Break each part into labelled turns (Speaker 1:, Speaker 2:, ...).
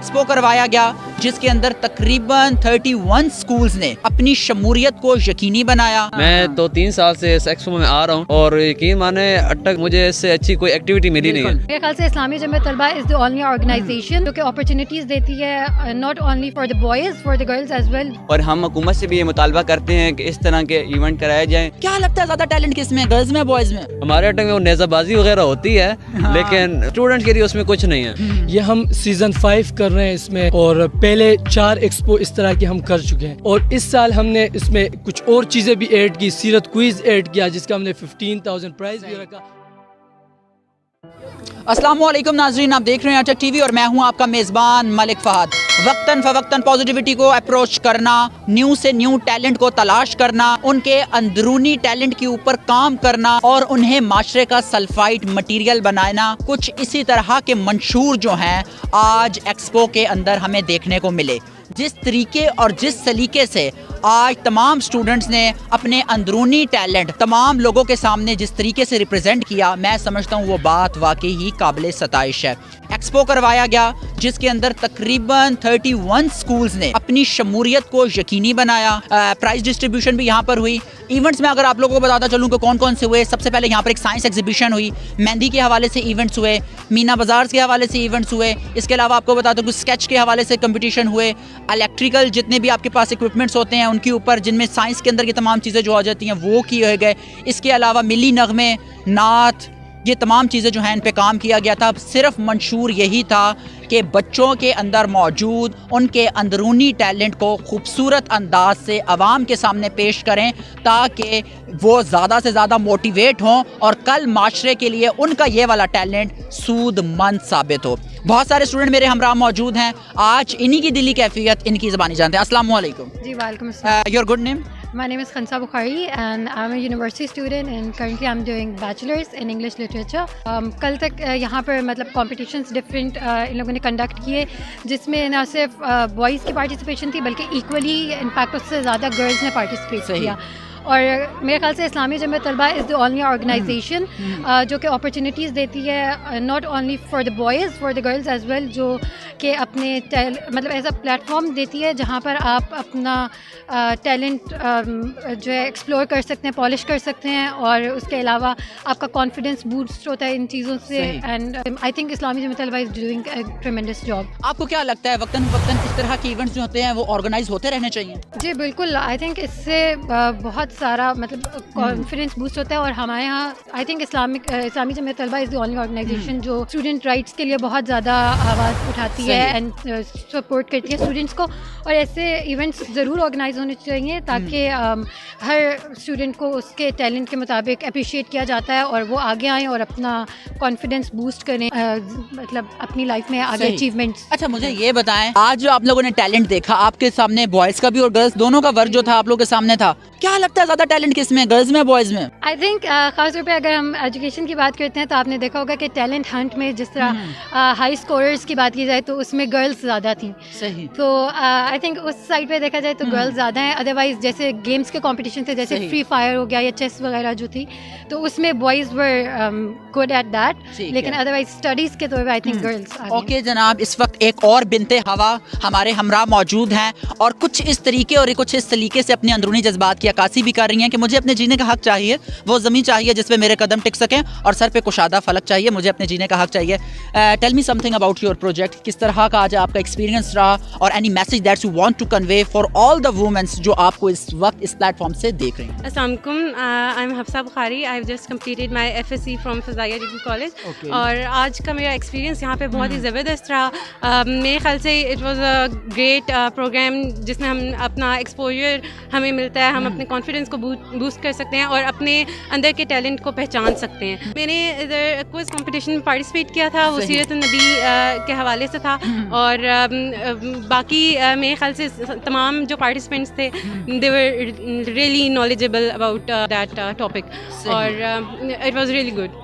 Speaker 1: Expo کروایا گیا جس کے اندر تقریباً 31 سکولز نے اپنی شمولیت کو یقینی بنایا.
Speaker 2: میں تو 3 سال سے اس ایکسپو میں آ رہا ہوں اور یقین مانے اب تک مجھے اس سے اچھی کوئی ایکٹیویٹی ملی نہیں ہے.
Speaker 3: میرے خیال سے اسلامی جمعیت طلبہ از دی اونلی آرگنائزیشن جو کہ اپرچونیٹیز دیتی ہے not only for the boys for the girls as well.
Speaker 4: اور ہم حکومت سے بھی یہ مطالبہ کرتے ہیں کہ اس طرح کے ایونٹ کرائے جائیں.
Speaker 1: کیا لگتا ہے زیادہ ٹیلنٹ کس میں, گرلز میں بوائز میں؟
Speaker 2: ہمارے اٹک میں وہ نیزہ بازی وغیرہ ہوتی ہے لیکن اسٹوڈنٹ کے لیے اس میں کچھ نہیں ہے.
Speaker 5: یہ ہم سیزن 5 کر رہے ہیں اس میں, اور پہلے 4 ایکسپو اس طرح کے ہم کر چکے ہیں, اور اس سال ہم نے اس میں کچھ اور چیزیں بھی ایڈ کی, سیرت کوئز ایڈ کیا جس کا ہم نے 15,000 پرائز بھی رکھا.
Speaker 1: السلام علیکم ناظرین, آپ دیکھ رہے ہیں اٹک ٹی وی اور میں ہوں آپ کا میزبان ملک فہد. وقتاً فوقتاً پازیٹیوٹی کو اپروچ کرنا, نیو سے نیو ٹیلنٹ کو تلاش کرنا, ان کے اندرونی ٹیلنٹ کے اوپر کام کرنا اور انہیں معاشرے کا سلفائٹ مٹیریل بنانا, کچھ اسی طرح کے منشور جو ہیں آج ایکسپو کے اندر ہمیں دیکھنے کو ملے. جس طریقے اور جس سلیقے سے آج تمام سٹوڈنٹس نے اپنے اندرونی ٹیلنٹ تمام لوگوں کے سامنے جس طریقے سے ریپرزینٹ کیا, میں سمجھتا ہوں وہ بات واقعی ہی قابل ستائش ہے. ایکسپو کروایا گیا جس کے اندر تقریباً 31 سکولز نے اپنی شمولیت کو یقینی بنایا. پرائز ڈسٹریبیوشن بھی یہاں پر ہوئی. ایونٹس میں اگر آپ لوگوں کو بتاتا چلوں کہ کون کون سے ہوئے, سب سے پہلے یہاں پر ایک سائنس ایگزیبیشن ہوئی, مہندی کے حوالے سے ایونٹس ہوئے, مینا بازارز کے حوالے سے ایونٹس ہوئے. اس کے علاوہ آپ کو بتاتا ہوں کہ اسکیچ کے حوالے سے کمپٹیشن ہوئے, الیکٹریکل جتنے بھی آپ کے پاس اکوپمنٹس ہوتے ہیں ان کے اوپر جن میں سائنس کے اندر کی تمام چیزیں جو آ جاتی ہیں وہ کیے گئے. اس کے علاوہ ملی نغمے, نعت, یہ تمام چیزیں جو ہیں ان پہ کام کیا گیا تھا. صرف منشور یہی تھا کہ بچوں کے اندر موجود ان کے اندرونی ٹیلنٹ کو خوبصورت انداز سے عوام کے سامنے پیش کریں تاکہ وہ زیادہ سے زیادہ موٹیویٹ ہوں اور کل معاشرے کے لیے ان کا یہ والا ٹیلنٹ سود مند ثابت ہو. بہت سارے اسٹوڈنٹ میرے ہمراہ موجود ہیں, آج انہی کی دلی کیفیت ان کی زبانی جانتے ہیں. السلام علیکم.
Speaker 3: جی وعلیکم السلام.
Speaker 1: Your good name?
Speaker 3: My name is Khansa Bukhari and I'm a university student and currently I'm doing bachelor's in English literature. کل تک یہاں پر مطلب کمپٹیشنس ڈفرینٹ ان لوگوں نے کنڈکٹ کیے جس میں نہ صرف بوائز کی پارٹیسپیشن تھی بلکہ ایکولی انفیکٹ اس سے زیادہ گرلز نے پارٹیسپیٹ کیا. اور میرے خیال سے اسلامی جمعیت طلبہ از دی اونلی آرگنائزیشن جو کہ اپرچونیٹیز دیتی ہے not only for the boys for the girls as well, جو کہ اپنے مطلب ایز اے پلیٹ فارم دیتی ہے جہاں پر آپ اپنا ٹیلنٹ جو ہے ایکسپلور کر سکتے ہیں, پالش کر سکتے ہیں, اور اس کے علاوہ آپ کا کانفیڈنس بوسٹ ہوتا ہے ان چیزوں سے. اینڈ آئی تھنک اسلامی جمعیت طلبہ is doing a tremendous job.
Speaker 1: آپ کو کیا لگتا ہے وقتاً فوقتاً اس طرح کے ایونٹس جو ہوتے ہیں وہ آرگنائز ہوتے رہنے چاہیے؟
Speaker 3: جی بالکل, آئی تھنک اس سے بہت سارا مطلب کانفیڈنس بوسٹ ہوتا ہے. اور ہمارے یہاں آئی تھنک اسلامی جمعیت طلبہ از دی اونلی آرگنائزیشن جو اسٹوڈنٹ رائٹس کے لیے بہت زیادہ آواز اٹھاتی ہے اینڈ سپورٹ کرتی ہے اسٹوڈنٹس کو. اور ایسے ایونٹس ضرور آرگنائز ہونے چاہیے تاکہ ہر اسٹوڈنٹ کو اس کے ٹیلنٹ کے مطابق اپریشیٹ کیا جاتا ہے اور وہ آگے آئیں اور اپنا کانفیڈنس بوسٹ کریں مطلب اپنی لائف میں آگے اچیومنٹس.
Speaker 1: اچھا مجھے یہ بطائیں, آج جو آپ لوگوں نے ٹیلنٹ دیکھا آپ کے سامنے, بوائز کا بھی اور گرلز دونوں کا ورک جو تھا آپ لوگوں کے سامنے تھا, کیا لگتا ہے زیادہ ٹیلنٹ کس میں, گرلز میں بوائز میں؟
Speaker 3: آئی تھنک خاص طور پہ اگر ہم ایجوکیشن کی بات کرتے ہیں تو آپ نے دیکھا ہوگا کہ ٹیلنٹ ہنٹ میں جس طرح ہائی اسکوررس کی بات کی جائے تو اس میں گرلز زیادہ تھیں.
Speaker 1: صحیح.
Speaker 3: تو آئی تھنک اس سائڈ پہ دیکھا جائے تو گرلز زیادہ ہیں. ادروائز جیسے گیمس کے کمپٹیشن تھے جیسے فری فائر ہو گیا یا چیس وغیرہ جو تھی تو اس میں boys were good at that, لیکن ادروائز اسٹڈیز کے طور پہ آئی تھنک گرلز.
Speaker 1: اوکے جناب, اس وقت ایک اور بنتے ہوا ہمارے ہمراہ موجود ہیں اور کچھ اس طریقے اور کچھ اس سلیقے سے اپنے اندرونی جذبات کی عکاسی بھی کر رہی ہیں کہ مجھے اپنے جینے کا حق چاہیے, وہ زمین چاہیے جس پہ میرے قدم ٹک سکیں اور سر پہ کشادہ فلک چاہیے, مجھے اپنے جینے کا حق چاہیے. Tell me something about your project, کس طرح کا آج آپ کا ایکسپیرینس رہا اور any message that's you want to convey for all the womans جو آپ کو اس وقت اس پلیٹ فارم سے دیکھ رہے ہیں.
Speaker 6: السلام علیکم, I am Hafsa Bukhari. I have just completed my FSc from فضائیہ ڈگری کالج اور آج کا میرا ایکسپیرینس یہاں پہ بہت ہی زبردست رہا. میرے خیال سے it was a great programme جس میں ہم اپنا ایکسپوجر ہمیں ملتا ہے, ہم اپنے کانفیڈنس کو بوسٹ کر سکتے ہیں اور اپنے اندر کے ٹیلنٹ کو پہچان سکتے ہیں. میں نے ادھر کوئز کمپٹیشن میں پارٹیسپیٹ کیا تھا, وہ سیرت النبی کے حوالے سے تھا, اور باقی میرے خیال سے تمام جو پارٹیسپینٹس تھے they were really knowledgeable about that topic اور اٹ واز ریئلی گڈ.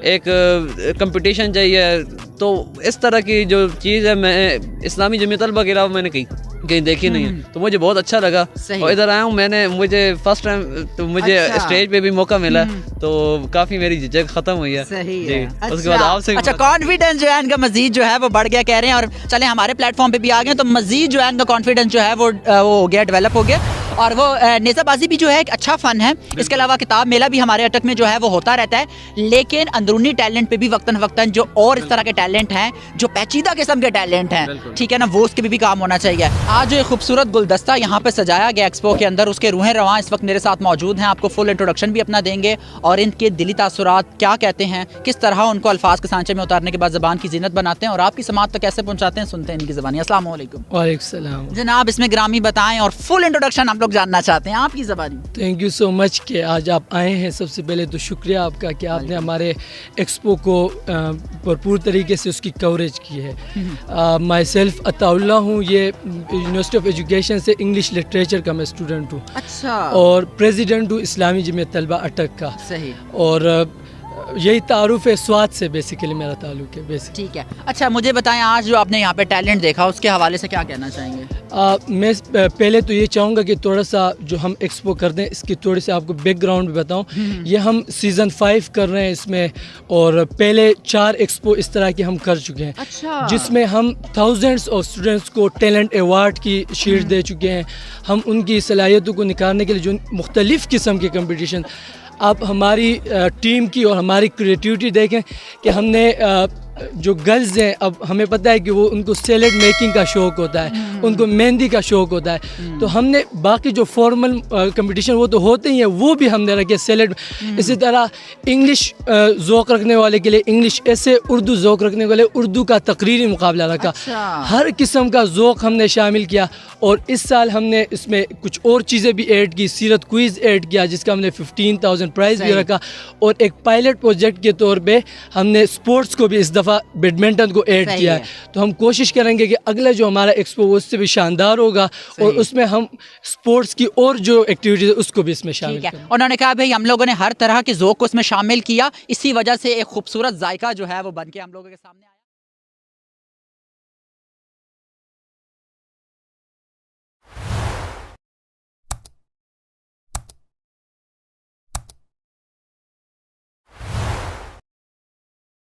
Speaker 2: ایک کمپٹیشن چاہیے. تو اس طرح کی جو چیز ہے میں اسلامی جمعیت طلبہ کے علاوہ میں نے کہیں دیکھی نہیں ہے, تو مجھے بہت اچھا لگا. اور ادھر آیا ہوں مجھے فرسٹ ٹائم تو مجھے اسٹیج پہ بھی موقع ملا, تو کافی میری جھجک ختم ہوئی ہے. اس کے بعد آپ سے
Speaker 1: اچھا کانفیڈنس جو ہے ان کا مزید جو ہے وہ بڑھ گیا کہہ رہے ہیں, اور چلیں ہمارے پلیٹ فارم پہ بھی آ گئے تو مزید جو ہے ان کا کانفیڈنس جو ہے وہ ہو گیا, ڈیولپ ہو گیا. اور وہ نیزہ بازی بھی جو ہے ایک اچھا فن ہے. اس کے علاوہ کتاب میلہ بھی ہمارے اٹک میں جو ہے وہ ہوتا رہتا ہے, لیکن اندرونی ٹیلنٹ پہ بھی وقتاً فوقتاً جو اور اس طرح کے ٹیلنٹ ہیں, جو پیچیدہ قسم کے ٹیلنٹ ہیں, ٹھیک ہے نا, وہ اس کے بھی کام ہونا چاہیے. آج جو خوبصورت گلدستہ یہاں پہ سجایا گیا ایکسپو کے اندر, اس کے روحیں رواں اس وقت میرے ساتھ موجود ہیں. آپ کو فل انٹروڈکشن بھی اپنا دیں گے اور ان کے دلی تاثرات کیا کہتے ہیں, کس طرح ان کو الفاظ کے سانچے میں اتارنے کے بعد زبان کی زینت بناتے ہیں اور آپ کی سماعت تک کیسے پہنچاتے ہیں, سنتے ہیں ان کی زبانی. السلام علیکم.
Speaker 5: وعلیکم السلام
Speaker 1: جناب. اس میں گرامی بتائیں اور فل انٹروڈکشن ہم لوگ جاننا چاہتے ہیں آپ کی زبانی.
Speaker 5: تھینک یو سو مچ کہ آج آپ آئے ہیں. سب سے پہلے تو شکریہ آپ کا کہ آپ نے ہمارے ایکسپو کو بھرپور طریقے سے اس کی کوریج کی ہے. مائی سیلف عطا اللہ ہوں, یہ یونیورسٹی آف ایجوکیشن سے انگلش لٹریچر کا میں اسٹوڈنٹ ہوں.
Speaker 1: اچھا.
Speaker 5: اور پریزیڈنٹ ہوں اسلامی جمعیت طلبہ اٹک کا.
Speaker 1: صحیح.
Speaker 5: اور یہی تعارف ہے سوات سے بیسیکلی میرا تعلق ہے بیسک.
Speaker 1: ٹھیک ہے. اچھا مجھے بتائیں آج جو آپ نے یہاں پہ ٹیلنٹ دیکھا اس کے حوالے سے کیا کہنا چاہیں گے؟
Speaker 5: میں پہلے تو یہ چاہوں گا کہ تھوڑا سا جو ہم ایکسپو کر دیں اس کی تھوڑی سی آپ کو بیک گراؤنڈ بھی بتاؤں. یہ ہم سیزن 5 کر رہے ہیں اس میں, اور پہلے 4 ایکسپو اس طرح کے ہم کر چکے ہیں.
Speaker 1: اچھا.
Speaker 5: جس میں ہم تھاؤزنڈس آف اسٹوڈنٹس کو ٹیلنٹ ایوارڈ کی شیٹ دے چکے ہیں. ہم ان کی صلاحیتوں کو نکھارنے کے لیے جو مختلف قسم کے کمپٹیشن, آپ ہماری ٹیم کی اور ہماری کریٹیوٹی دیکھیں کہ ہم نے جو گرلز ہیں, اب ہمیں پتہ ہے کہ وہ ان کو سیلیڈ میکنگ کا شوق ہوتا ہے, ان کو مہندی کا شوق ہوتا ہے, تو ہم نے باقی جو فارمل کمپٹیشن وہ تو ہوتے ہی ہیں, وہ بھی ہم نے رکھے سیلیڈ. اسی طرح انگلش ذوق رکھنے والے کے لیے انگلش ایسے, اردو ذوق رکھنے والے اردو کا تقریری مقابلہ رکھا. ہر قسم کا ذوق ہم نے شامل کیا. اور اس سال ہم نے اس میں کچھ اور چیزیں بھی ایڈ کی, سیرت کوئز ایڈ کیا جس کا ہم نے 15,000 پرائز بھی رکھا, اور ایک پائلٹ پروجیکٹ کے طور پہ ہم نے اسپورٹس کو بھی اس دفعہ بیڈمنٹن کو ایڈ کیا ہے. تو ہم کوشش کریں گے کہ اگلا جو ہمارا ایکسپو اس سے بھی شاندار ہوگا, اور اس میں ہم اسپورٹس کی اور جو ایکٹیویٹیز اس کو بھی اس میں شامل کریں.
Speaker 1: انہوں نے کہا بھائی ہم لوگوں نے ہر طرح کے ذوق کو اس میں شامل کیا, اسی وجہ سے ایک خوبصورت ذائقہ جو ہے وہ بن کے ہم لوگوں کے سامنے آیا.